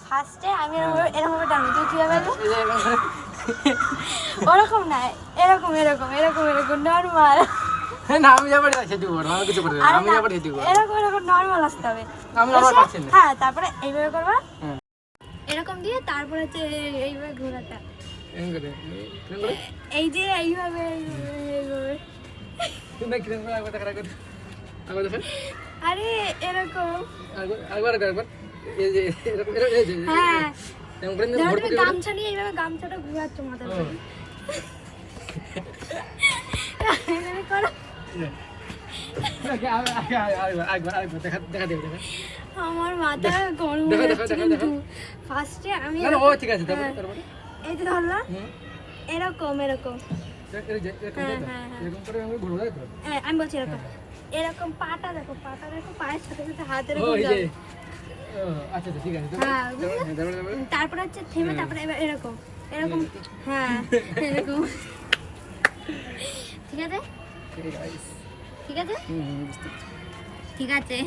ফার্স্টে আমি এরকম ভাবে টানবো, তুই কিভাবে ওরকম না, এরকম এরকম এরকম এরকম নর্মাল। না আমি যাবো সেটি করবো, আমি কিছু করবো, আমি যাবো সেটি করবো, এরকম এরকম নর্মাল আসতে হবে। আমি নরমাল পাচ্ছি না। হ্যাঁ, তারপরে এইভাবে করবা, এরকম দিয়ে তারপরে হচ্ছে এইভাবে ঘোরাটা, এরকম করে এই যে এইভাবে এইভাবে। তুমি কিরকম করে একবার দেখা করে একবার দেখো, আরে এরকম একবার এই যে এরকম এই যে হ্যাঁ, এরকম করে ধরো তুমি গামছা নিয়ে এইভাবে গামছাটা ঘোরাচ্ছ মাথার উপরে, এইভাবে করো। দেখা দেবে দেখা। আমার মাথা গরম দেখো, হয়ে দেখো, যাচ্ছে দেখো, কিন্তু ফার্স্টে আমি না ও ঠিক আছে, তারপরে এই যে ধরলাম এরকম এরকম, এরকম করে আমি ঘুরবো, তাই তো? হ্যাঁ আমি বলছি এরকম এরকম পাটা দেখো পায়ের সাথে সাথে হাত ও এরকম এই যে যাবে। আচ্ছা ঠিক আছে, হ্যাঁ, তারপরে তারপরে হচ্ছে থেমে তারপরে এবার এরকম এরকম, হ্যাঁ এরকম। ঠিক আছে ঠিক আছে, ঠিক আছে বুঝতে পারছি। ঠিক আছে।